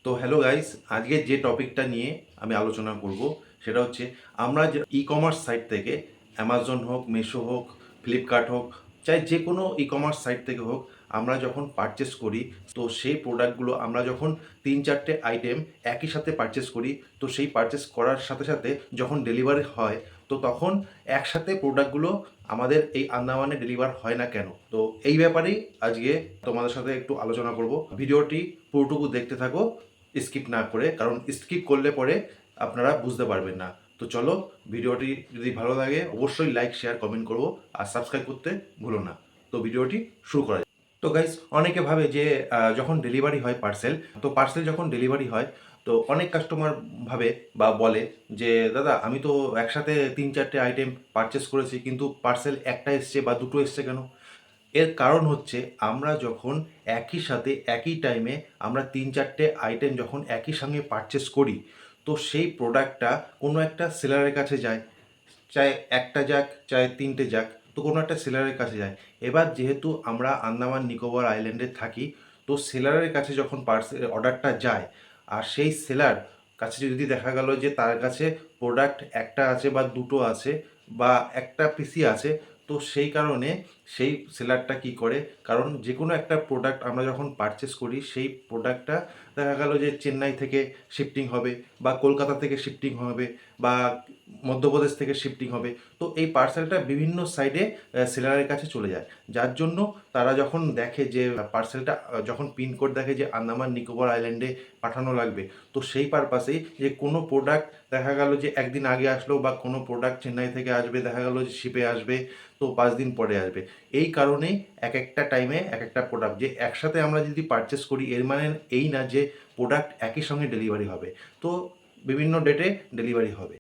তো hello guys, আজকে যে টপিকটা নিয়ে আমি আলোচনা করব সেটা হচ্ছে আমরা যে ই কমার্স সাইট থেকে অ্যামাজন হোক, মিশো হোক, ফ্লিপকার্ট হোক, চাই যে কোনো ই কমার্স সাইট থেকে হোক, আমরা যখন পারচেস করি তো সেই প্রোডাক্টগুলো আমরা যখন 3-4টে আইটেম একই সাথে পারচেস করি, তো সেই পারচেস করার সাথে সাথে যখন ডেলিভারি হয় তো তখন একসাথে প্রোডাক্টগুলো আমাদের এই আন্দামানে ডেলিভার হয় না কেন? তো এই ব্যাপারেই আজকে তোমাদের সাথে একটু আলোচনা করব। ভিডিওটি পুরোটুকু দেখতে থাকো, স্কিপ না করে, কারণ স্কিপ করলে পরে আপনারা বুঝতে পারবেন না। তো চলো, ভিডিওটি যদি ভালো লাগে অবশ্যই লাইক, শেয়ার, কমেন্ট করবো আর সাবস্ক্রাইব করতে ভুলো না। তো ভিডিওটি শুরু করা যাক। তো গাইস, অনেকে ভাবে যে যখন ডেলিভারি হয় পার্সেল যখন ডেলিভারি হয় তো অনেক কাস্টমার ভাবে বা বলে যে দাদা, আমি তো একসাথে 3-4টে আইটেম পারচেস করেছি কিন্তু পার্সেল একটা এসছে বা দুটো এসছে কেন? এর কারণ হচ্ছে আমরা যখন একই সাথে একই টাইমে আমরা 3-4টে আইটেম যখন একই সঙ্গে পারচেস করি তো সেই প্রোডাক্টটা কোনো একটা সেলারের কাছে যায়, চাই একটা যাক চাই 3টে যাক, তো কোনো একটা সেলারের কাছে যায়। এবার যেহেতু আমরা আন্দামান নিকোবর আইল্যান্ডে থাকি, তো সেলারের কাছে যখন পার্সেল অর্ডারটা যায় আর সেই সেলার কাছে যদি দেখা গেল যে তার কাছে প্রোডাক্ট একটা আছে বা দুটো আছে বা একটা পিসি আছে, তো সেই কারণে সেই সেলারটা কি করে, কারণ যে কোনো একটা প্রোডাক্ট আমরা যখন পারচেস করি সেই প্রোডাক্টটা দেখা গেল যে চেন্নাই থেকে শিফটিং হবে বা কলকাতা থেকে শিফটিং হবে বা মধ্যপ্রদেশ থেকে শিফটিং হবে। তো এই পার্সেলটা বিভিন্ন সাইডে সেলারের কাছে চলে যায়, যার জন্য তারা যখন দেখে যে পার্সেলটা যখন পিনকোড দেখে যে আন্দামান নিকোবর আইল্যান্ডে পাঠানো লাগবে, তো সেই পারপাসেই যে কোনো প্রোডাক্ট দেখা গেল যে একদিন আগে আসলো বা কোনো প্রোডাক্ট চেন্নাই থেকে আসবে, দেখা গেল যে শিপে আসবে তো 5 দিন পরে আসবে। এই কারণেই এক একটা টাইমে এক একটা প্রোডাক্ট যে একসাথে আমরা যদি পারচেস করি এর মানে এই না যে প্রোডাক্ট একই সঙ্গে ডেলিভারি হবে। তো বিভিন্ন ডেটে ডেলিভারি হবে।